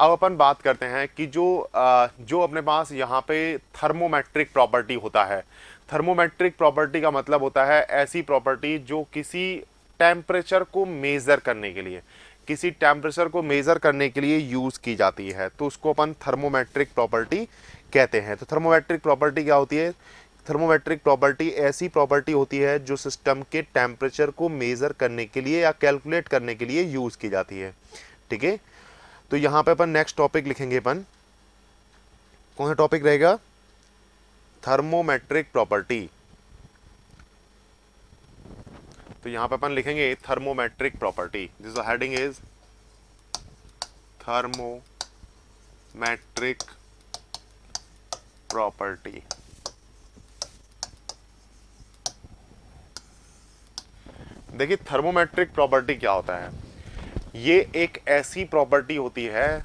अब अपन बात करते हैं कि जो अपने पास यहाँ पे थर्मोमेट्रिक प्रॉपर्टी होता है। थर्मोमेट्रिक प्रॉपर्टी का मतलब होता है ऐसी प्रॉपर्टी जो किसी टेम्परेचर को मेजर करने के लिए यूज की जाती है, तो उसको अपन थर्मोमेट्रिक प्रॉपर्टी कहते हैं। तो थर्मोमेट्रिक प्रॉपर्टी क्या होती है? थर्मोमेट्रिक प्रॉपर्टी ऐसी प्रॉपर्टी होती है जो सिस्टम के टेम्परेचर को मेजर करने के लिए या कैलकुलेट करने के लिए यूज की जाती है। ठीक है, तो यहां पे अपन नेक्स्ट टॉपिक लिखेंगे। अपन कौन सा टॉपिक रहेगा? Thermometric property. तो यहां पे अपन लिखेंगे thermometric property. This heading is thermometric property. देखिए थर्मोमेट्रिक प्रॉपर्टी क्या होता है? ये एक ऐसी प्रॉपर्टी होती है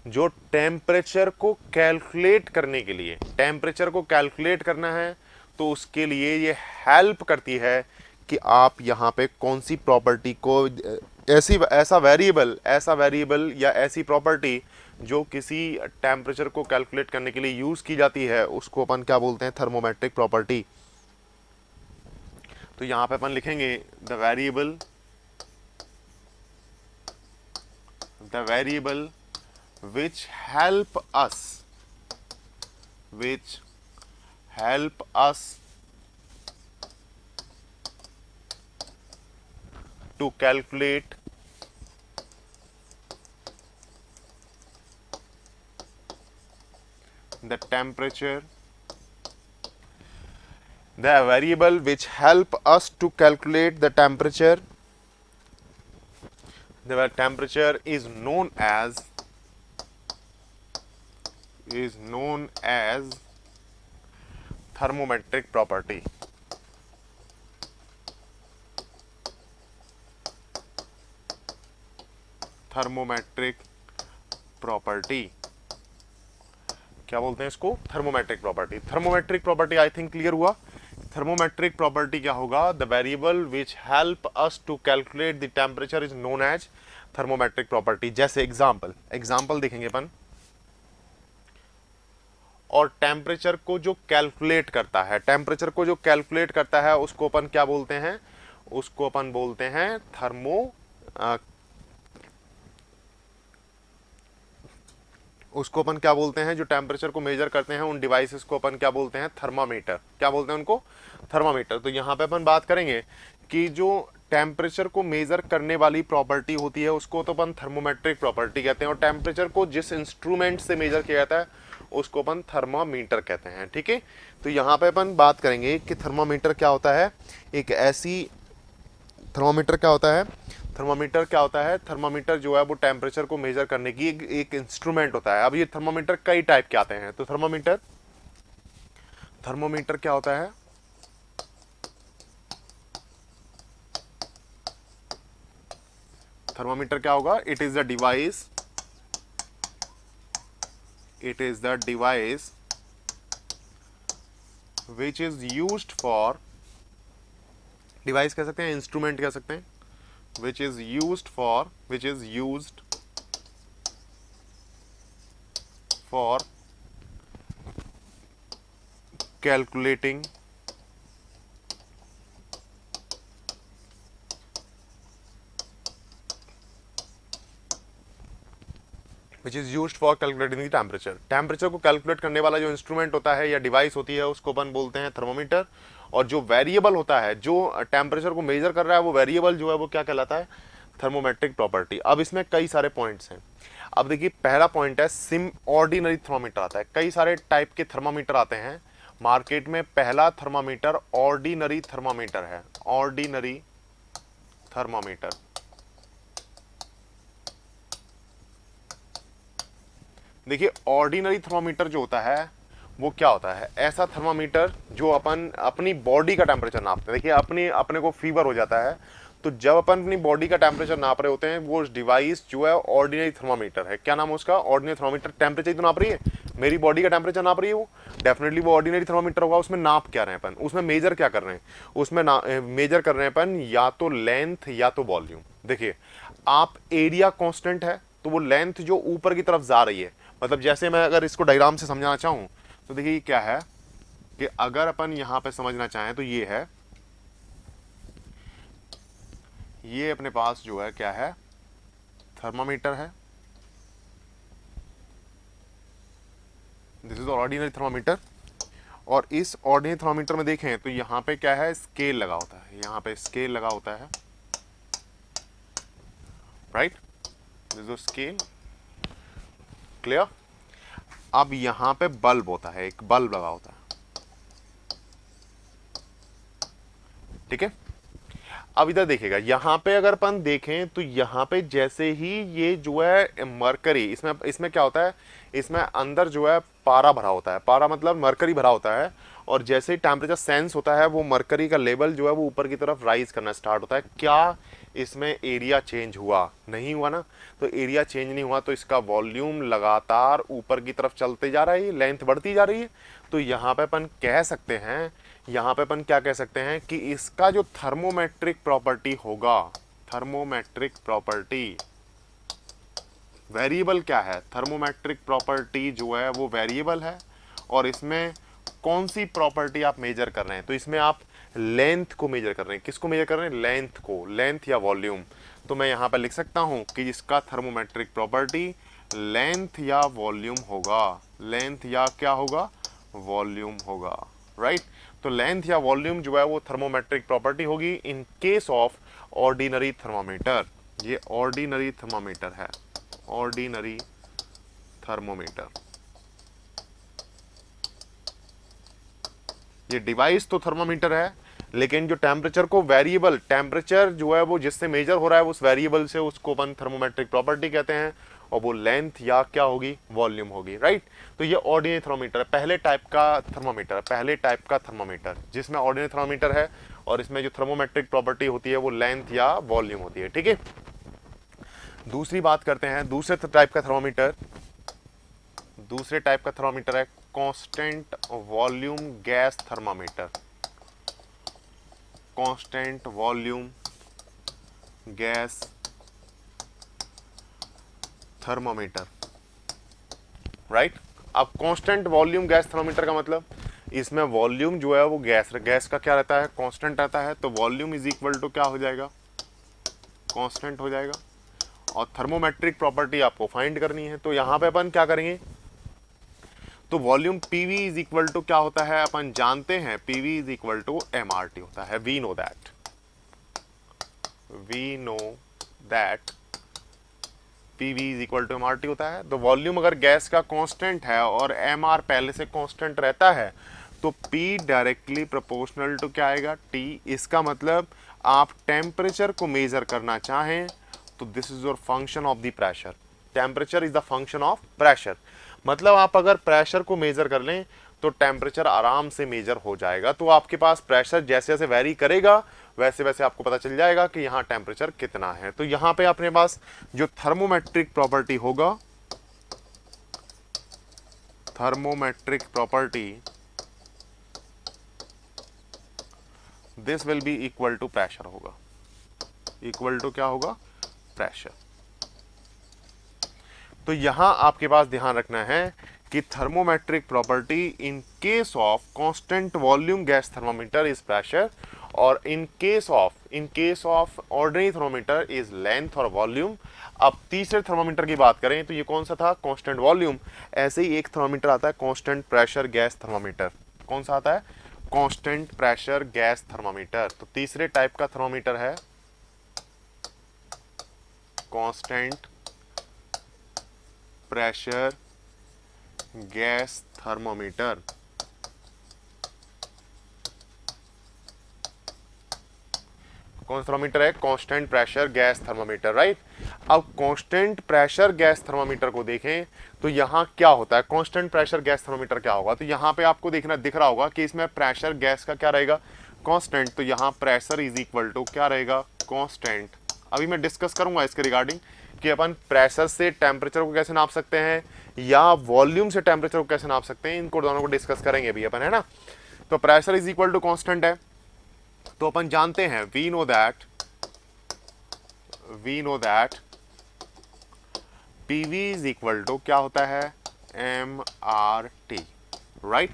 जो टेम्परेचर को कैलकुलेट करने के लिए, टेम्परेचर को कैलकुलेट करना है तो उसके लिए ये हेल्प करती है कि आप यहाँ पे कौन सी प्रॉपर्टी को ऐसा वेरिएबल या ऐसी प्रॉपर्टी जो किसी टेम्परेचर को कैलकुलेट करने के लिए यूज की जाती है उसको अपन क्या बोलते हैं? Thermometric property. तो यहां पे अपन लिखेंगे the variable which help us to calculate the temperature, the variable which help us to calculate the temperature, the temperature is known as thermometric property। Thermometric property क्या बोलते हैं इसको? Thermometric property. Thermometric property I think clear हुआ। Thermometric property क्या होगा? The variable which help us to calculate the temperature is known as thermometric property. जैसे example देखेंगे अपन। और टेम्परेचर को जो कैलकुलेट करता है उसको अपन क्या बोलते हैं? उसको अपन बोलते हैं उसको अपन क्या बोलते हैं? जो टेम्परेचर को मेजर करते हैं उन डिवाइसेस को अपन क्या बोलते हैं? थर्मामीटर। क्या बोलते हैं उनको? थर्मामीटर। तो यहां पे अपन बात करेंगे कि जो टेम्परेचर को मेजर करने वाली प्रॉपर्टी होती है उसको तो अपन थर्मोमेट्रिक प्रॉपर्टी कहते हैं, और टेम्परेचर को जिस इंस्ट्रूमेंट से मेजर किया जाता है उसको अपन थर्मामीटर कहते हैं। ठीक है, तो यहां पे अपन बात करेंगे कि थर्मामीटर क्या होता है। थर्मामीटर क्या होता है? थर्मामीटर जो है वो टेम्परेचर को मेजर करने की एक इंस्ट्रूमेंट होता है। अब ये थर्मामीटर कई टाइप के आते हैं। तो थर्मामीटर क्या होता है? थर्मामीटर क्या होगा? It is the device which is used for, device कह सकते हैं, इंस्ट्रूमेंट कह सकते हैं, which is used for calculating the temperature। Temperature को कैलकुलेट करने वाला जो इंस्ट्रूमेंट होता है या डिवाइस होती है उसको अपन बोलते हैं थर्मोमीटर। और जो वेरिएबल होता है, जो टेम्परेचर को मेजर कर रहा है, वो वेरिएबल जो है वो क्या कहलाता है? Thermometric property. अब इसमें कई सारे पॉइंट्स हैं। अब देखिए पहला पॉइंट है ऑर्डिनरी थर्मामीटर आता है। कई सारे टाइप के थर्मामीटर आते हैं मार्केट में। पहला थर्मामीटर ऑर्डिनरी थर्मामीटर है। Ordinary thermometer. देखिए ऑर्डिनरी थर्मामीटर जो होता है वो क्या होता है? ऐसा थर्मामीटर जो अपन अपनी बॉडी का टेम्परेचर नापते हैं। देखिए अपने को फीवर हो जाता है तो जब अपन अपनी बॉडी का टेम्परेचर नाप रहे होते हैं, वो डिवाइस जो है ऑर्डिनरी थर्मामीटर है। क्या नाम है उसका? Ordinary thermometer. टेम्परेचर तो नाप रही है, मेरी बॉडी का टेम्परेचर नाप रही है, वो डेफिनेटली वो ऑर्डिनरी थर्मामीटर होगा। उसमें नाप क्या रहे हैं अपन? उसमें मेजर क्या कर रहे हैं? उसमें मेजर कर रहे हैं अपन या तो लेंथ या तो वॉल्यूम। देखिए आप एरिया कांस्टेंट है तो वो लेंथ जो ऊपर की तरफ जा रही है, मतलब जैसे मैं अगर इसको डायग्राम से समझाना चाहूं तो देखिए ये क्या है कि अगर अपन यहां पे समझना चाहें तो ये है, ये अपने पास जो है क्या है, थर्मामीटर है। This is ordinary thermometer. और इस ऑर्डिनरी थर्मामीटर में देखें तो यहाँ पे क्या है, स्केल लगा होता है, यहाँ पे स्केल लगा होता है, right, this is scale, clear. अब यहाँ पे बल्ब होता है, एक बल्ब लगा होता है, ठीक है। अब इधर देखिएगा, यहाँ पे अगर अपन देखें तो यहाँ पे जैसे ही ये जो है मरकरी, इसमें इसमें क्या होता है, इसमें अंदर जो है पारा भरा होता है, पारा मतलब मरकरी भरा होता है, और जैसे ही टेम्परेचर सेंस होता है वो मरकरी का लेवल जो है वो ऊपर की तरफ राइज करना स्टार्ट होता है। क्या इसमें एरिया चेंज हुआ? नहीं हुआ ना। तो एरिया चेंज नहीं हुआ तो इसका वॉल्यूम लगातार ऊपर की तरफ चलते जा रहा है, लेंथ बढ़ती जा रही है। तो यहाँ पे अपन कह सकते हैं, यहाँ पे अपन क्या कह सकते हैं कि इसका जो थर्मोमेट्रिक प्रॉपर्टी होगा, थर्मोमेट्रिक प्रॉपर्टी वेरिएबल क्या है, थर्मोमेट्रिक प्रॉपर्टी जो है वो वेरिएबल है। और इसमें कौन सी प्रॉपर्टी आप मेजर कर रहे हैं, तो इसमें आप लेंथ को मेजर कर रहे हैं। किसको मेजर कर रहे हैं? लेंथ को, लेंथ या वॉल्यूम। तो मैं यहाँ पर लिख सकता हूँ कि इसका थर्मोमेट्रिक प्रॉपर्टी लेंथ या वॉल्यूम होगा, लेंथ या क्या होगा, वॉल्यूम होगा, राइट। तो लेंथ या वॉल्यूम जो है वो थर्मोमेट्रिक प्रॉपर्टी होगी इन केस ऑफ ऑर्डिनरी थर्मामीटर। ये ऑर्डिनरी थर्मामीटर है, ऑर्डिनरी थर्मोमीटर। ये डिवाइस तो थर्मामीटर है, लेकिन जो टेम्परेचर को वेरिएबल, टेम्परेचर जो है वो जिससे मेजर हो रहा है उस वेरिएबल से, उसको अपन थर्मोमेट्रिक प्रॉपर्टी कहते हैं, और वो लेंथ या क्या होगी, वॉल्यूम होगी, राइट। तो ये ऑर्डिनरी थर्मोमीटर है, पहले टाइप का थर्मोमीटर है, पहले टाइप का थर्मोमीटर जिसमें ऑर्डिनरी थर्मोमीटर है और इसमें जो थर्मोमेट्रिक प्रॉपर्टी होती है वो लेंथ या वॉल्यूम होती है, ठीक है। दूसरी बात करते हैं, दूसरे टाइप का थर्मोमीटर, दूसरे टाइप का थर्मोमीटर है constant volume gas thermometer, constant volume gas thermometer, right. अब कांस्टेंट वॉल्यूम गैस थर्मामीटर का मतलब, इसमें वॉल्यूम जो है वो गैस का क्या रहता है, कांस्टेंट रहता है, तो वॉल्यूम इज इक्वल टू क्या हो जाएगा, कांस्टेंट हो जाएगा। और थर्मोमेट्रिक प्रॉपर्टी आपको फाइंड करनी है, तो यहां पे अपन क्या करेंगे, तो volume PV is equal to क्या होता है, अपन जानते हैं PV is equal to MRT होता है, we know that, we know that PV is equal to MRT होता है। तो वॉल्यूम अगर गैस का कांस्टेंट है और एमआर पहले से कांस्टेंट रहता है तो पी डायरेक्टली प्रोपोर्शनल टू क्या आएगा, टी। इसका मतलब आप टेम्परेचर को मेजर करना चाहें तो this is your function of the pressure, temperature is the function of pressure. मतलब आप अगर प्रेशर को मेजर कर लें तो टेम्परेचर आराम से मेजर हो जाएगा। तो आपके पास प्रेशर जैसे जैसे वेरी करेगा वैसे वैसे आपको पता चल जाएगा कि यहाँ टेम्परेचर कितना है। तो यहाँ पे अपने पास जो थर्मोमेट्रिक प्रॉपर्टी होगा, thermometric property this will be equal to pressure होगा, इक्वल टू क्या होगा, प्रेशर। तो यहां आपके पास ध्यान रखना है कि thermometric property in case of constant volume gas thermometer is pressure, और in case of ordinary thermometer is length और वॉल्यूम। अब तीसरे थर्मोमीटर की बात करें तो ये कौन सा था, कांस्टेंट वॉल्यूम। ऐसे ही एक थर्मोमीटर आता है कांस्टेंट प्रेशर गैस थर्मोमीटर, कौन सा आता है, कांस्टेंट प्रेशर गैस थर्मोमीटर। तो तीसरे टाइप का थर्मोमीटर है कांस्टेंट प्रेशर गैस थर्मोमीटर। कौन सा थर्मोमीटर है, constant pressure gas thermometer, right. अब कांस्टेंट प्रेशर गैस थर्मोमीटर को देखें तो यहां क्या होता है, कांस्टेंट प्रेशर गैस थर्मोमीटर क्या होगा, तो यहां पे आपको दिख रहा होगा कि इसमें प्रेशर गैस का क्या रहेगा, कांस्टेंट। तो यहां प्रेशर इज इक्वल टू क्या रहेगा, कांस्टेंट। अभी मैं डिस्कस करूंगा इसके रिगार्डिंग कि अपन प्रेशर से टेम्परेचर को कैसे नाप सकते हैं या वॉल्यूम से टेम्परेचर को कैसे नाप सकते हैं, इनको दोनों को डिस्कस करेंगे अभी अपन, है ना। तो pressure is equal to constant है, तो अपन जानते हैं we know that PV is equal to क्या होता है, M R T, right.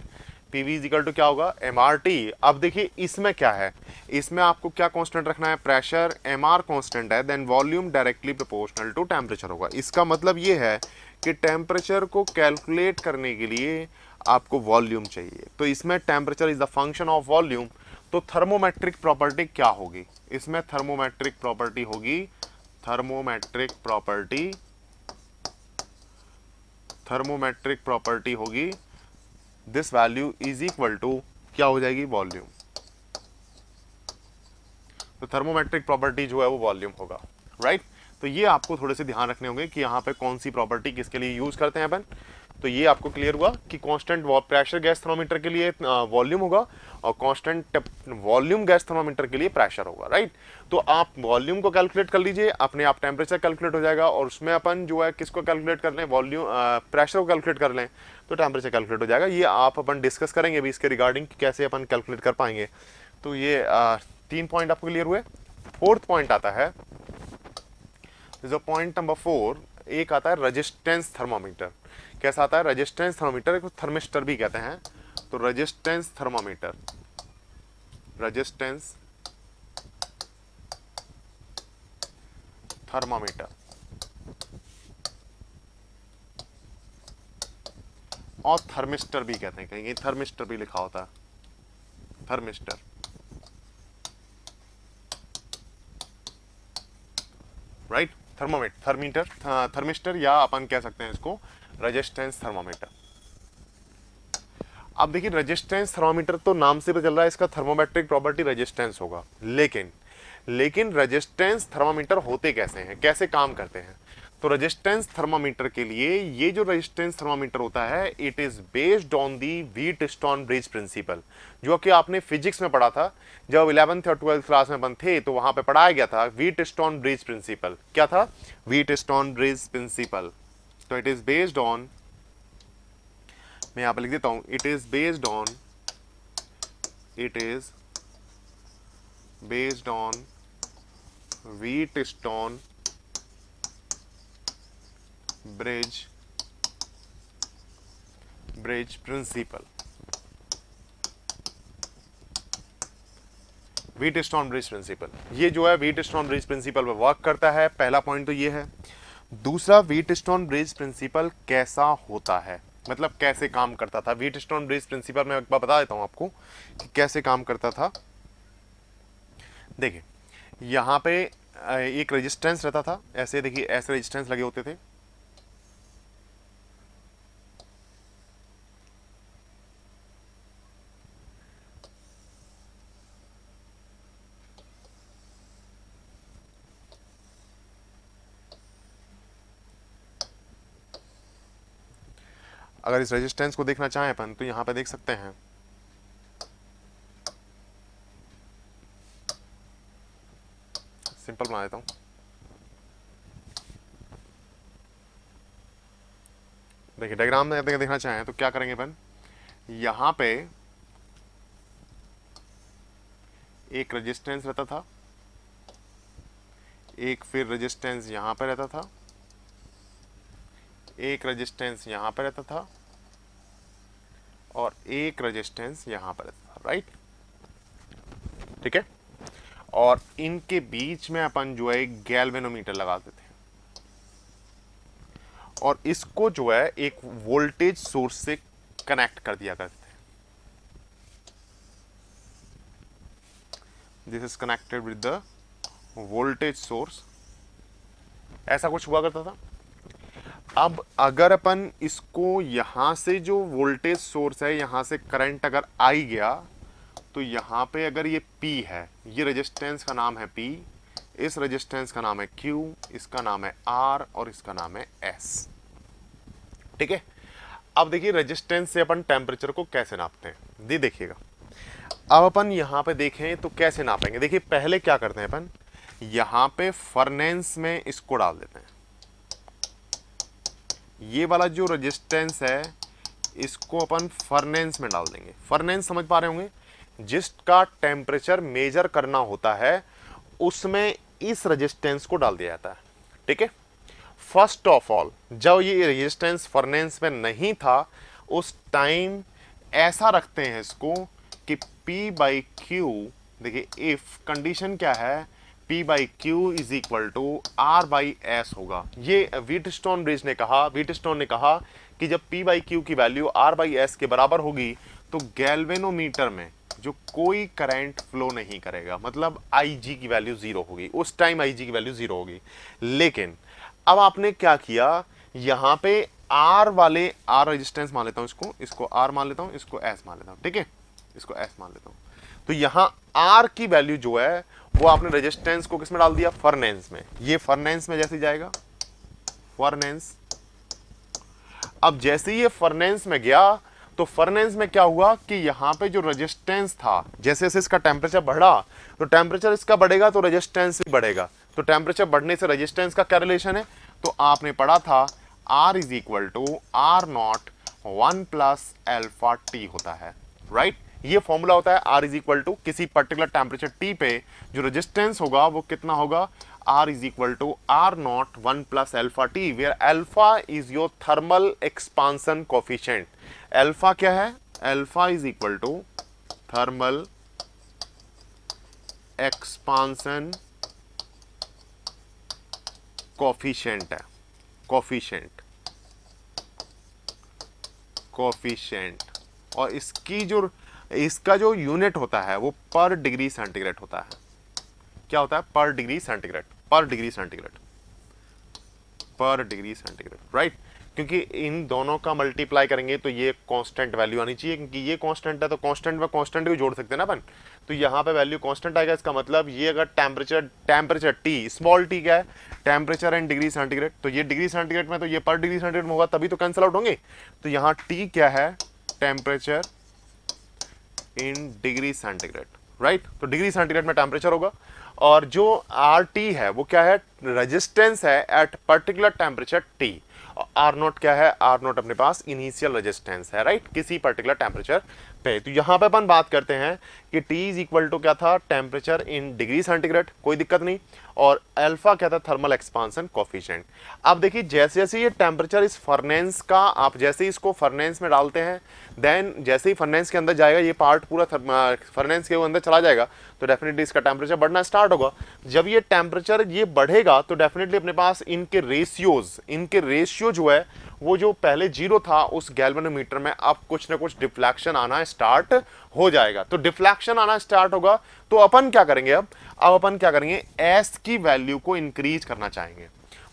PV is equal to क्या होगा, एम आर टी। अब देखिए इसमें क्या है, इसमें आपको क्या कांस्टेंट रखना है, प्रेशर एम आर कांस्टेंट है, then volume directly proportional to temperature होगा। इसका मतलब ये है कि टेम्परेचर को कैलकुलेट करने के लिए आपको वॉल्यूम चाहिए, तो इसमें temperature is the function of volume. तो थर्मोमेट्रिक प्रॉपर्टी क्या होगी, इसमें थर्मोमेट्रिक प्रॉपर्टी होगी, थर्मोमेट्रिक प्रॉपर्टी होगी this value is equal to क्या हो जाएगी, वॉल्यूम। तो थर्मोमेट्रिक प्रॉपर्टी जो है वो वॉल्यूम होगा, राइट। तो ये आपको थोड़े से ध्यान रखने होंगे कि यहाँ पे कौन सी प्रॉपर्टी किसके लिए यूज करते हैं अपन। तो ये आपको क्लियर हुआ कि कांस्टेंट प्रेशर गैस थर्मोमीटर के लिए वॉल्यूम होगा और कांस्टेंट वॉल्यूम गैस थर्मोमीटर के लिए प्रेशर होगा, राइट। तो आप वॉल्यूम को कैलकुलेट कर लीजिए, अपने आप टेम्परेचर कैलकुलेट हो जाएगा, और उसमें अपन जो है किसको कैलकुलेट कर लें, वॉल्यूम प्रेशर को कैलकुलेट कर लें तो टेम्परेचर कैलकुलेट हो जाएगा। ये आप अपन डिस्कस करेंगे अभी इसके रिगार्डिंग कैसे अपन कैलकुलेट कर पाएंगे। तो ये 3 पॉइंट आपको क्लियर हुए। 4th पॉइंट आता है, जो पॉइंट नंबर 4, एक आता है रेजिस्टेंस थर्मोमीटर। कैसा आता है, रेजिस्टेंस थर्मोमीटर, एक थर्मिस्टर भी कहते हैं। तो रेजिस्टेंस थर्मोमीटर, और थर्मिस्टर भी कहते हैं, कहीं थर्मिस्टर भी लिखा होता है, थर्मिस्टर, राइट। थर्मिस्टर या अपन कह सकते हैं इसको रेजिस्टेंस थर्मोमीटर। अब देखिए रेजिस्टेंस थर्मोमीटर तो नाम से पता चल रहा है इसका थर्मोमेट्रिक प्रॉपर्टी रेजिस्टेंस होगा, लेकिन रेजिस्टेंस थर्मोमीटर होते कैसे हैं, कैसे काम करते हैं। तो रेजिस्टेंस थर्मोमीटर के लिए ये जो रेजिस्टेंस थर्मोमीटर होता है, it is based on the Wheatstone bridge principle, जो कि आपने फिजिक्स में पढ़ा था जब 11th और 12th क्लास में अपन थे, तो वहां पे पढ़ाया गया था व्हीटस्टोन ब्रिज प्रिंसिपल। क्या था, व्हीटस्टोन ब्रिज प्रिंसिपल। तो इट इज बेस्ड ऑन, मैं यहां पर लिख देता हूं, it is based on Wheatstone bridge principle. Wheatstone bridge principle, ये जो है व्हीटस्टोन ब्रिज प्रिंसिपल पे वर्क करता है। पहला पॉइंट तो ये है। दूसरा, व्हीटस्टोन ब्रिज प्रिंसिपल कैसा होता है, मतलब कैसे काम करता था। व्हीटस्टोन ब्रिज प्रिंसिपल मैं एक बार बता देता हूं आपको कि कैसे काम करता था। देखिए यहां पे एक रेजिस्टेंस रहता था, ऐसे देखिए ऐसे रेजिस्टेंस लगे होते थे, अगर इस रेजिस्टेंस को देखना चाहें अपन तो यहां पे देख सकते हैं, सिंपल बना देता हूं। देखिए डायग्राम में अगर देखना चाहें तो क्या करेंगे अपन, यहां पे एक रेजिस्टेंस रहता था, एक फिर रेजिस्टेंस यहां पे रहता था, एक रेजिस्टेंस यहां पे रहता था, और एक रेजिस्टेंस यहां पर रहता था, राइट। ठीक है, और इनके बीच में अपन जो है एक गैल्वेनोमीटर लगाते थे, और इसको जो है एक वोल्टेज सोर्स से कनेक्ट कर दिया करते थे। This is connected with the voltage source, ऐसा कुछ हुआ करता था। अब अगर अपन इसको यहां से जो वोल्टेज सोर्स है, यहां से करंट अगर आई गया, तो यहां पे अगर ये P है, ये रेजिस्टेंस का नाम है P, इस रेजिस्टेंस का नाम है Q, इसका नाम है R और इसका नाम है S। ठीक है, अब देखिए रेजिस्टेंस से अपन टेम्परेचर को कैसे नापते हैं, देखिएगा। अब अपन यहां पे देखें तो कैसे नापेंगे। देखिए पहले क्या करते हैं अपन, यहां पे फर्नेंस में इसको डाल देते हैं, ये वाला जो रेजिस्टेंस है इसको अपन फर्नेंस में डाल देंगे। फर्नेंस समझ पा रहे होंगे, जिसका टेम्परेचर मेजर करना होता है उसमें इस रेजिस्टेंस को डाल दिया जाता है। ठीक है, फर्स्ट ऑफ ऑल जब ये रेजिस्टेंस फर्नेस में नहीं था उस टाइम ऐसा रखते हैं इसको कि P बाई क्यू, देखिए इफ कंडीशन क्या है, P by Q is equal to R by S होगा। ये व्हीटस्टोन ब्रिज ने कहा, व्हीटस्टोन ने कहा कि जब P बाई क्यू की वैल्यू R बाई एस के बराबर होगी तो गैल्वेनोमीटर में जो कोई करंट फ्लो नहीं करेगा, मतलब IG की वैल्यू जीरो होगी, उस टाइम IG की वैल्यू जीरो होगी। लेकिन अब आपने क्या किया, यहां पे R वाले, R रेजिस्टेंस मान लेता हूं इसको R मान लेता हूं, इसको S मान लेता हूं, ठीक है, इसको S मान लेता हूं। तो यहां R की वैल्यू जो है वो आपने रेजिस्टेंस को किसमें डाल दिया, फर्नेंस में। ये फर्नेंस में जैसे जाएगा, फर्नेंस। अब जैसे ही ये फर्नेंस में गया तो फर्नेंस में क्या हुआ कि यहां पे जो रेजिस्टेंस था, जैसे जैसे इसका टेम्परेचर बढ़ा तो टेम्परेचर इसका बढ़ेगा तो रेजिस्टेंस भी बढ़ेगा। तो टेम्परेचर बढ़ने से रेजिस्टेंस का क्या रिलेशन है, तो आपने पढ़ा था R is equal to R naught 1 plus alpha T होता है, राइट। ये फॉर्मूला होता है R इज इक्वल टू किसी पर्टिकुलर टेम्परेचर T पे जो रेजिस्टेंस होगा वो कितना होगा, R is equal to R naught 1 plus alpha T, where alpha is your thermal expansion coefficient. Alpha क्या है, alpha is equal to thermal expansion coefficient है, कोफिशिएंट, कोफिशिएंट। और इसका जो यूनिट होता है वो पर डिग्री सेंटीग्रेड होता है। क्या होता है, पर डिग्री सेंटीग्रेड, पर डिग्री सेंटीग्रेड, पर डिग्री सेंटीग्रेड, राइट। क्योंकि इन दोनों का मल्टीप्लाई करेंगे तो ये कांस्टेंट वैल्यू आनी चाहिए, क्योंकि ये कांस्टेंट है तो कांस्टेंट में कांस्टेंट भी जोड़ सकते हैं ना अपन। तो यहाँ पे वैल्यू कांस्टेंट आएगा, इसका मतलब ये अगर टेम्परेचर टी, स्मॉल टी क्या है, टेम्परेचर एंड डिग्री सेंटीग्रेड, तो ये डिग्री सेंटीग्रेड में तो ये पर डिग्री सेंटीग्रेड में होगा, तभी तो कैंसिल आउट होंगे। तो यहाँ टी क्या है, temperature in degree centigrade, right. तो डिग्री सेंटीग्रेड में टेम्परेचर होगा, और जो आर टी है वो क्या है, रेजिस्टेंस है at particular temperature T. R naught क्या है, आर नोट अपने पास इनिशियल रेजिस्टेंस है, राइट, किसी पर्टिकुलर टेम्परेचर पे। तो यहां पे अपन बात करते हैं कि T इज इक्वल टू क्या था, टेम्परेचर इन डिग्री सेंटीग्रेड, कोई दिक्कत नहीं, और अल्फा क्या था, थर्मल एक्सपांसन कोफिशिएंट। अब देखिए जैसे जैसे ये टेम्परेचर इस फर्नेंस का, आप जैसे ही इसको फर्नेंस में डालते हैं, देन जैसे ही फर्नेंस के अंदर जाएगा, ये पार्ट पूरा फर्नेंस के अंदर चला जाएगा तो डेफिनेटली इसका टेम्परेचर बढ़ना स्टार्ट होगा। जब ये टेम्परेचर ये बढ़ेगा तो डेफिनेटली अपने पास इनके रेशियो जो है वो जो पहले जीरो था उस गैल्वेनोमीटर में अब कुछ ना कुछ डिफ्लेक्शन आना स्टार्ट हो जाएगा। तो डिफ्लेक्शन आना स्टार्ट होगा तो अपन क्या करेंगे, अब अपन क्या करेंगे, एस की वैल्यू को इंक्रीज करना चाहेंगे।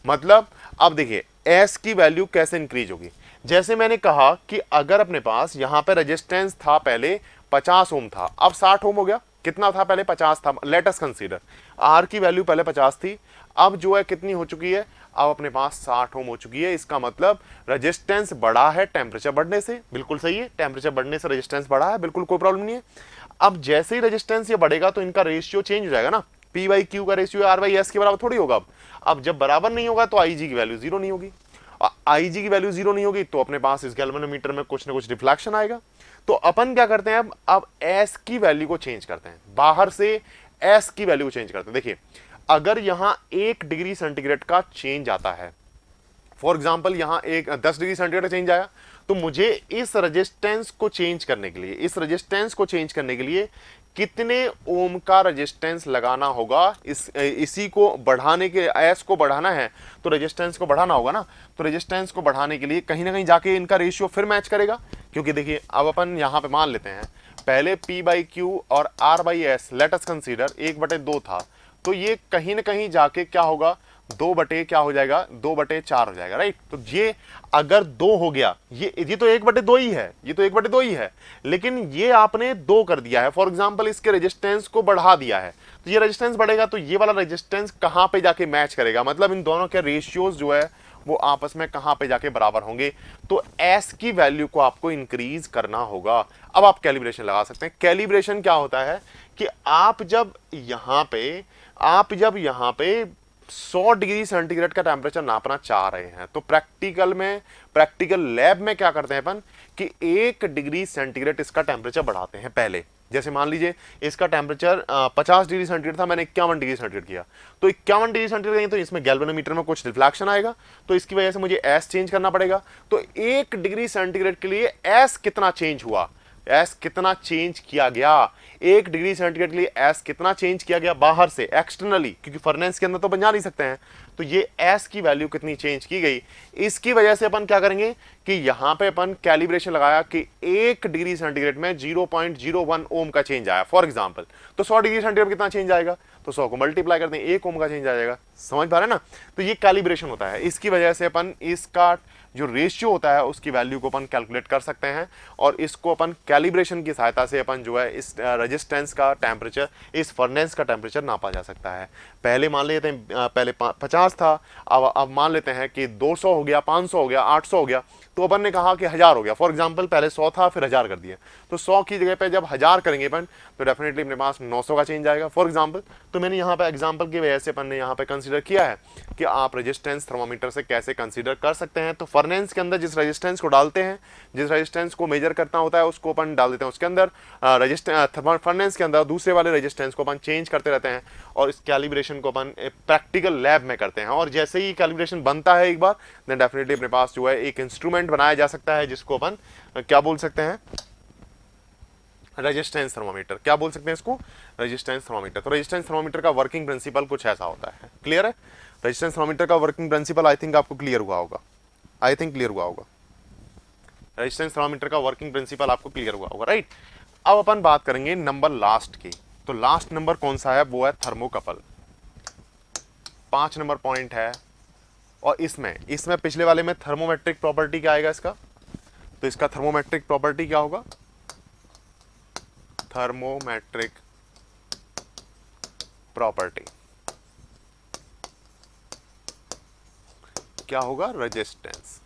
मतलब अब देखिए एस की वैल्यू कैसे इंक्रीज होगी, जैसे मैंने कहा कि अगर अपने पास यहां पे रेजिस्टेंस था पहले 50 ओम था, अब 60 ओम हो गया। कितना था पहले, 50 था। लेट अस कंसीडर आर की वैल्यू पहले 50 थी, अब जो है कितनी हो चुकी है, अब अपने पास 60 ओम हो चुकी है। इसका मतलब रेजिस्टेंस बढ़ा है टेम्परेचर बढ़ने से, बिल्कुल सही है, टेम्परेचर बढ़ने से रेजिस्टेंस बढ़ा है, बिल्कुल कोई प्रॉब्लम नहीं है। अब जैसे ही रेजिस्टेंस ये बढ़ेगा तो इनका रेशियो चेंज हो जाएगा ना, पी बाई क्यू का रेशियो आर बाई एस के बराबर थोड़ी होगा। अब जब बराबर नहीं होगा तो आई जी की वैल्यू जीरो नहीं होगी, आई जी की वैल्यू जीरो नहीं होगी तो अपने पास इस गैल्वेनोमीटर में कुछ ना कुछ रिफ्लेक्शन आएगा। तो अपन क्या करते हैं, अब एस की वैल्यू को चेंज करते हैं, बाहर से एस की वैल्यू को चेंज करते हैं। देखिए अगर यहां 1 डिग्री सेंटीग्रेड का चेंज आता है, फॉर एग्जाम्पल यहां 10 डिग्री सेंटीग्रेड का चेंज आया, तो मुझे इस रेजिस्टेंस को चेंज करने के लिए कितने ओम का रेजिस्टेंस लगाना होगा, इसी को बढ़ाने के, एस को बढ़ाना है तो रेजिस्टेंस को बढ़ाना होगा ना। तो रेजिस्टेंस को बढ़ाने के लिए कहीं ना कहीं जाके इनका रेशियो फिर मैच करेगा, क्योंकि देखिए अब अपन यहां पे मान लेते हैं पहले P बाई क्यू और R by S let us consider 1/2 था, तो ये कहीं ना कहीं जाके क्या होगा, 2/क्या हो जाएगा, 2/4 हो जाएगा, राइट। तो ये अगर 2 हो गया, ये तो 1/2 ही है, ये तो 1/2 ही है, लेकिन ये आपने 2 कर दिया है, फॉर एग्जांपल इसके रेजिस्टेंस को बढ़ा दिया है, तो ये रेजिस्टेंस बढ़ेगा तो ये वाला रेजिस्टेंस कहां पे जाके मैच करेगा, मतलब इन दोनों के रेशियोज जो है वो आपस में कहां पे जाके बराबर होंगे। तो एस की वैल्यू को आपको इंक्रीज करना होगा। अब आप कैलिब्रेशन लगा सकते हैं। कैलिब्रेशन क्या होता है कि आप जब यहां पे 100 डिग्री सेंटीग्रेड का टेम्परेचर नापना चाह रहे हैं तो प्रैक्टिकल लैब में क्या करते हैं अपन कि 1 डिग्री सेंटीग्रेड इसका टेम्परेचर बढ़ाते हैं पहले, जैसे मान लीजिए इसका टेम्परेचर 50 डिग्री सेंटीग्रेड था, मैंने 51 डिग्री सेंटीग्रेड किया, तो 51 डिग्री सेंटीग्रेड कहीं तो इसमें गैल्वेनोमीटर में कुछ रिफ्लेक्शन आएगा, तो इसकी वजह से मुझे एस चेंज करना पड़ेगा। तो 1 डिग्री सेंटीग्रेड के लिए एस कितना चेंज हुआ, एस कितना चेंज किया गया, 1 डिग्री सेंटीग्रेड के लिए एस कितना चेंज किया गया बाहर से एक्सटर्नली, क्योंकि फर्नेस के अंदर तो बना नहीं सकते हैं, तो ये एस की वैल्यू कितनी चेंज की गई। इसकी वजह से अपन क्या करेंगे कि यहां पे अपन कैलिब्रेशन लगाया कि 1 डिग्री सेंटीग्रेड में 0.01 ओम का चेंज आया फॉर एग्जांपल, तो 100 डिग्री सेंटीग्रेड कितना चेंज आएगा, तो 100 को मल्टीप्लाई करते हैं 1 ओम का चेंज आ जाएगा। समझ पा रहे हैं ना, तो ये कैलिब्रेशन होता है। इसकी वजह से अपन इसका जो रेशियो होता है उसकी वैल्यू को अपन कैलकुलेट कर सकते हैं, और इसको अपन कैलिब्रेशन की सहायता से अपन जो है इस रेजिस्टेंस का टेम्परेचर, इस फर्नेस का टेम्परेचर नापा जा सकता है। पहले मान लेते हैं पहले 50 था, अब मान लेते हैं कि 200 हो गया, 500 हो गया, 800 हो गया, तो अपन ने कहा कि 1000 हो गया फॉर एग्जांपल, पहले 100 था फिर 1000 कर दिया, तो 100 की जगह पे जब 1000 करेंगे अपन तो डेफिनेटली अपने पास 900 का चेंज आएगा फॉर एग्जांपल। तो मैंने यहाँ पे एग्जांपल की वजह से अपन ने यहाँ पे कंसीडर किया है कि आप रेजिस्टेंस थर्मोमीटर से कैसे कंसीडर कर सकते हैं। तो फर्नेस के अंदर जिस रेजिस्टेंस को डालते हैं, जिस रेजिस्टेंस को मेजर करना होता है उसको अपन डाल देते हैं उसके अंदर, फर्नेस के अंदर दूसरे वाले रेजिस्टेंस को अपन चेंज करते रहते हैं, और इस कैलिब्रेशन को अपन प्रैक्टिकल लैब में करते हैं। और जैसे ही कैलिब्रेशन बनता है एक बार, देन डेफिनेटली अपने पास जो है एक इंस्ट्रूमेंट बनाया जा सकता है जिसको अपन क्या बोल सकते हैं, रेजिस्टेंस थर्मोमीटर। क्या बोल सकते हैं इसको, रेजिस्टेंस थर्मोमीटर। तो रेजिस्टेंस थर्मोमीटर का वर्किंग प्रिंसिपल कुछ ऐसा होता है। क्लियर है, रेजिस्टेंस थर्मोमीटर का वर्किंग प्रिंसिपल आई थिंक आपको क्लियर हुआ होगा, आई थिंक क्लियर हुआ होगा। रेजिस्टेंस थर्मोमीटर का वर्किंग प्रिंसिपल आपको क्लियर हुआ होगा, राइट। अब अपन बात करेंगे नंबर लास्ट की। तो लास्ट नंबर कौन सा है, वो है थर्मोकपल। 5 नंबर पॉइंट है, और इसमें पिछले वाले में थर्मोमेट्रिक प्रॉपर्टी क्या आएगा इसका, तो इसका थर्मोमेट्रिक प्रॉपर्टी क्या होगा, थर्मोमेट्रिक प्रॉपर्टी क्या होगा, रेजिस्टेंस।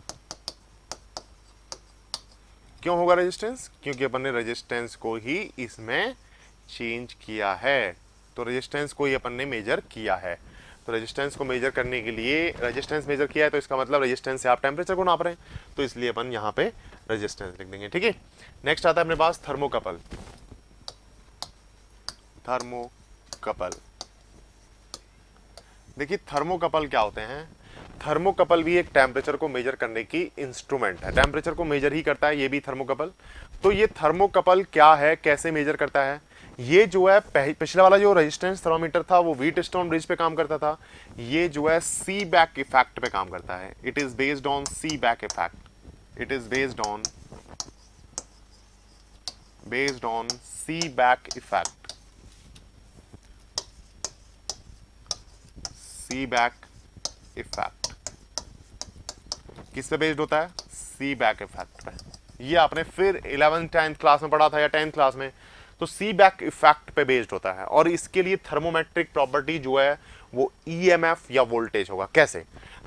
क्यों होगा रेजिस्टेंस, क्योंकि अपन ने रेजिस्टेंस को ही इसमें चेंज किया है, तो रेजिस्टेंस को ही अपन ने मेजर किया है। तो रेजिस्टेंस को मेजर करने के लिए रेजिस्टेंस मेजर किया है, तो इसका मतलब रेजिस्टेंस से आप टेम्परेचर को नाप रहे हैं, तो इसलिए अपन यहाँ पे रेजिस्टेंस लिख देंगे। ठीक है, नेक्स्ट आता है अपने पास थर्मोकपल। थर्मोकपल, देखिए थर्मोकपल क्या होते हैं। थर्मोकपल भी एक टेम्परेचर को मेजर करने की इंस्ट्रूमेंट है, टेम्परेचर को मेजर ही करता है ये भी थर्मोकपल। तो ये थर्मोकपल क्या है, कैसे मेजर करता है, ये जो है पिछला वाला जो रेजिस्टेंस थर्मोमीटर था वो व्हीटस्टोन ब्रिज पे काम करता था, ये जो है सीबैक इफेक्ट पे काम करता है। It is based on सीबैक effect, it is based on सीबैक effect, सीबैक effect किस पे बेस्ड होता है, सीबैक इफेक्ट पे। ये आपने फिर 11th 10th क्लास में पढ़ा था या 10th क्लास में, तो सीबैक इफेक्ट पे बेस्ड होता है। और इसके लिए थर्मोमेट्रिक प्रॉपर्टी जो है वो ईएमएफ या वोल्टेज होगा। कैसे,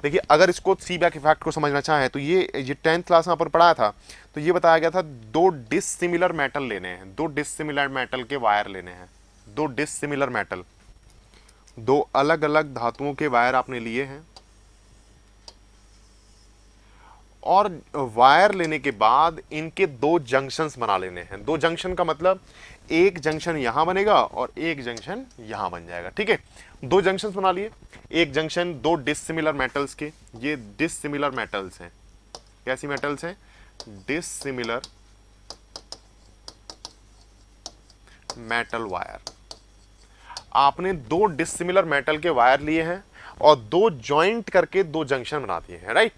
देखिए अगर इसको सीबैक इफेक्ट को समझना चाहे तो ये 10th क्लास में पर पढ़ाया था, तो ये बताया गया था 2 डिसिमिलर मेटल लेने हैं, 2 डिसिमिलर मेटल के वायर लेने हैं, 2 डिसिमिलर मेटल, 2 अलग अलग धातुओं के वायर आपने लिए हैं, और वायर लेने के बाद इनके 2 जंक्शंस बना लेने हैं। 2 जंक्शन का मतलब एक जंक्शन यहां बनेगा और एक जंक्शन यहां बन जाएगा। ठीक है, 2 जंक्शंस बना लिए, एक जंक्शन 2 डिसिमिलर मेटल्स के, ये डिसिमिलर मेटल्स हैं। कैसी मेटल्स हैं, डिसिमिलर मेटल वायर। आपने 2 डिसिमिलर मेटल के वायर लिए हैं और 2 जॉइंट करके 2 जंक्शन बना दिए हैं, राइट।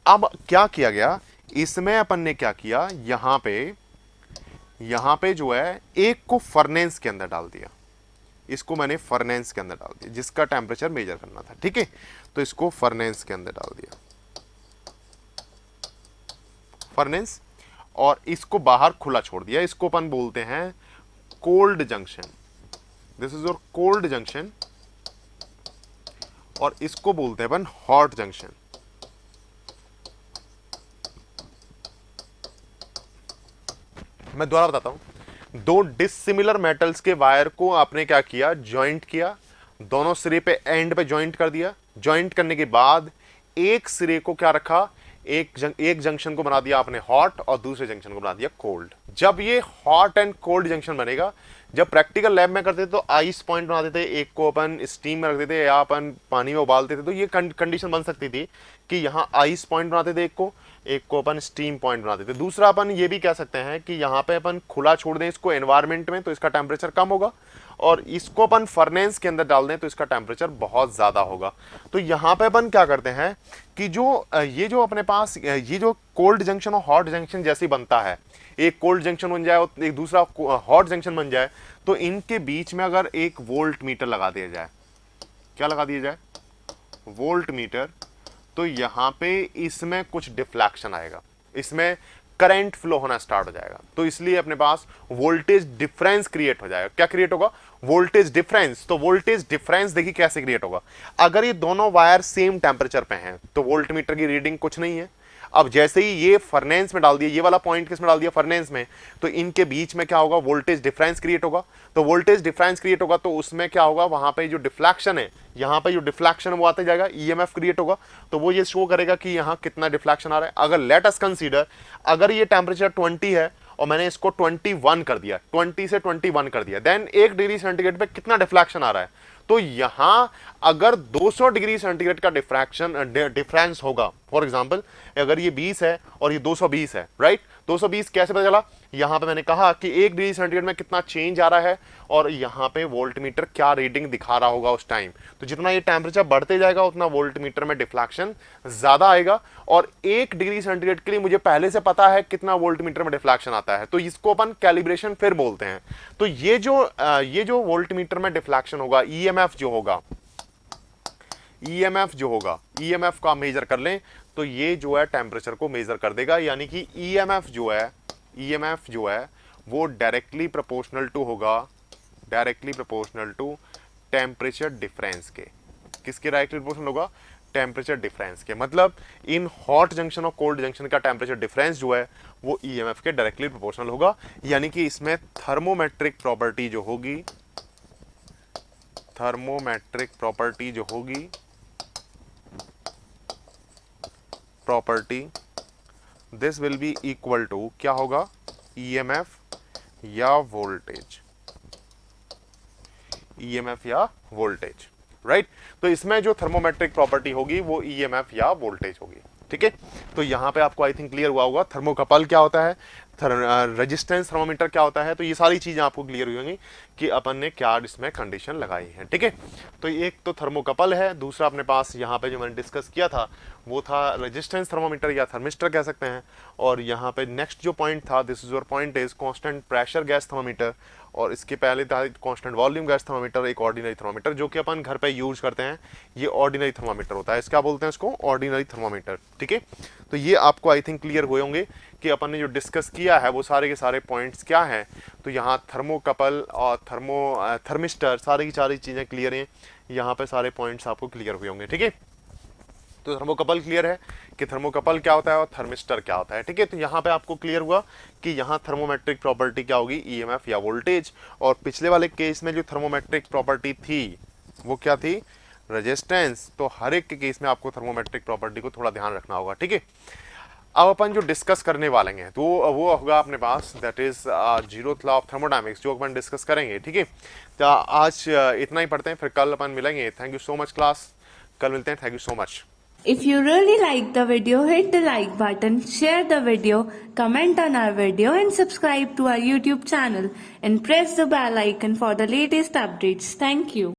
अब क्या किया गया, इसमें अपन ने क्या किया, यहां पे जो है एक को फर्नेस के अंदर डाल दिया, इसको मैंने फर्नेस के अंदर डाल दिया जिसका टेम्परेचर मेजर करना था। ठीक है, तो इसको फर्नेस के अंदर डाल दिया, फर्नेस, और इसको बाहर खुला छोड़ दिया। इसको अपन बोलते हैं cold junction, this is your cold junction, और इसको बोलते हैं अपन हॉट जंक्शन। मैं दोबारा बताता हूं, 2 डिसिमिलर मेटल्स के वायर को आपने क्या किया, ज्वाइंट किया, दोनों सिरे पे एंड पे ज्वाइंट कर दिया। ज्वाइंट करने के बाद एक सिरे को क्या रखा, एक जंक्शन को बना दिया आपने हॉट और दूसरे जंक्शन को बना दिया कोल्ड। जब ये हॉट एंड कोल्ड जंक्शन बनेगा, जब प्रैक्टिकल लैब में करते तो आइस पॉइंट बना देते, एक को अपन स्टीम में रख देते या अपन पानी में उबालते थे, तो ये कंडीशन बन सकती थी कि यहाँ आइस पॉइंट बनाते थे एक को अपन स्टीम पॉइंट बना देते। दूसरा अपन ये भी कह सकते हैं कि यहाँ पे अपन खुला छोड़ दें इसको एनवायरनमेंट में तो इसका टेम्परेचर कम होगा, और इसको अपन फर्नेस के अंदर डाल दें तो इसका टेम्परेचर बहुत ज़्यादा होगा। तो यहाँ पे अपन क्या करते हैं कि ये जो अपने पास ये जो कोल्ड जंक्शन और हॉट जंक्शन जैसे बनता है, एक कोल्ड जंक्शन बन जाए और एक दूसरा हॉट जंक्शन बन जाए, तो इनके बीच में अगर एक वोल्ट मीटर लगा दिया जाए, क्या लगा दिया जाए, वोल्ट मीटर, तो यहाँ पे इसमें कुछ डिफ्लेक्शन आएगा, इसमें करंट फ्लो होना स्टार्ट हो जाएगा। तो इसलिए अपने पास वोल्टेज डिफरेंस क्रिएट हो जाएगा। क्या क्रिएट होगा, वोल्टेज डिफरेंस। तो वोल्टेज डिफरेंस देखिए कैसे क्रिएट होगा, अगर ये दोनों वायर सेम टेम्परेचर पे हैं तो वोल्ट मीटर की रीडिंग कुछ नहीं है। अब जैसे ही ये फर्नेस में डाल दिया, ये वाला पॉइंट किस में डाल दिया, फर्नेस में, तो इनके बीच में क्या होगा, वोल्टेज डिफरेंस क्रिएट होगा। तो वोल्टेज डिफरेंस क्रिएट होगा तो उसमें क्या होगा, वहां पे जो डिफ्लेक्शन है, यहाँ पे जो डिफ्लेक्शन वो आते जाएगा, ईएमएफ क्रिएट होगा, तो वो ये शो करेगा कि यहाँ कितना डिफ्लेक्शन आ रहा है। अगर लेट अस कंसीडर, अगर ये टेम्परेचर 20 है और मैंने इसको 21 कर दिया, 20 से 21 कर दिया, देन 1 डिग्री सेंटीग्रेड पे कितना डिफ्लेक्शन आ रहा है। तो यहां अगर 200 डिग्री सेंटीग्रेड का डिफरेंस होगा, फॉर एग्जांपल अगर ये 20 है और ये 220 है, राइट, 220 कैसे पता चला, यहां पे मैंने कहा कि 1 डिग्री सेंटीग्रेड में कितना चेंज आ रहा है और यहां पे वोल्ट मीटर क्या रीडिंग दिखा रहा होगा उस टाइम। तो जितना ये टेम्परेचर बढ़ते जाएगा उतना वोल्ट मीटर में डिफ्लेक्शन ज्यादा आएगा, और 1 डिग्री सेंटीग्रेड के लिए मुझे पहले से पता है कितना वोल्ट मीटर में डिफ्लेक्शन आता है, तो इसको अपन कैलिब्रेशन फिर बोलते हैं। तो ये जो वोल्ट मीटर में डिफ्लेक्शन होगा, ईएमएफ जो होगा, ईएमएफ का मेजर कर लें तो ये जो है टेम्परेचर को मेजर कर देगा, यानी कि ईएमएफ जो है वो डायरेक्टली प्रोपोर्शनल टू होगा, directly proportional to temperature difference के। किसके डायरेक्टली प्रोपोर्शनल होगा, टेम्परेचर डिफरेंस के। मतलब इन हॉट जंक्शन और कोल्ड जंक्शन का टेम्परेचर डिफरेंस जो है वो ईएमएफ के डायरेक्टली प्रोपोर्शनल होगा, यानी कि इसमें थर्मोमेट्रिक प्रॉपर्टी जो होगी, थर्मोमेट्रिक प्रॉपर्टी जो होगी, property this will be equal to क्या होगा, ईएमएफ या वोल्टेज, ईएमएफ या वोल्टेज, राइट। तो इसमें जो थर्मोमेट्रिक प्रॉपर्टी होगी वो ईएमएफ या वोल्टेज होगी, ठीक है। तो यहां पे आपको आई थिंक क्लियर हुआ होगा थर्मोकपल क्या होता है, रेजिस्टेंस थर्मोमीटर क्या होता है। तो ये सारी चीजें आपको क्लियर हुई होंगी कि अपन ने क्या इसमें कंडीशन लगाई है, ठीक है। तो एक तो थर्मोकपल है, दूसरा अपने पास यहाँ पे जो मैंने डिस्कस किया था वो था रेजिस्टेंस थर्मोमीटर या थर्मिस्टर कह सकते हैं, और यहाँ पे नेक्स्ट जो पॉइंट था, this is your point is constant pressure gas thermometer, और इसके पहले था कांस्टेंट वॉल्यूम गैस थर्मोमीटर, एक ऑर्डिनरी थर्मोमीटर जो कि अपन घर पे यूज करते हैं, ये ऑर्डिनरी थर्मोमीटर होता है। इसका क्या बोलते हैं, इसको ऑर्डिनरी थर्मोमीटर, ठीक है। तो ये आपको आई थिंक क्लियर हुए होंगे कि अपन ने जो डिस्कस किया है वो सारे के सारे पॉइंट्स क्या हैं। तो यहाँ थर्मोकपल और थर्मिस्टर सारी की सारी चीज़ें क्लियर हैं, यहाँ पे सारे पॉइंट्स आपको क्लियर हुए होंगे, ठीक है। तो थर्मोकपल क्लियर है कि थर्मोकपल क्या होता है और थर्मिस्टर क्या होता है, ठीक है। तो यहाँ पे आपको क्लियर हुआ कि यहाँ थर्मोमेट्रिक प्रॉपर्टी क्या होगी, ईएमएफ या वोल्टेज, और पिछले वाले केस में जो थर्मोमेट्रिक प्रॉपर्टी थी वो क्या थी, रेजिस्टेंस। तो हर एक के केस में आपको थर्मोमेट्रिक प्रॉपर्टी को थोड़ा ध्यान रखना होगा, ठीक है। अब अपन जो डिस्कस करने वाले हैं तो वो होगा अपने पास, that is zeroth law of thermodynamics, जो अपन डिस्कस करेंगे, ठीक है। तो आज इतना ही पढ़ते हैं, फिर कल अपन मिलेंगे। Thank you so much class, कल मिलते हैं, thank you so much. If you really like the video, hit the like button, share the video, comment on our video and subscribe to our YouTube channel and press the bell icon for the latest updates. Thank you.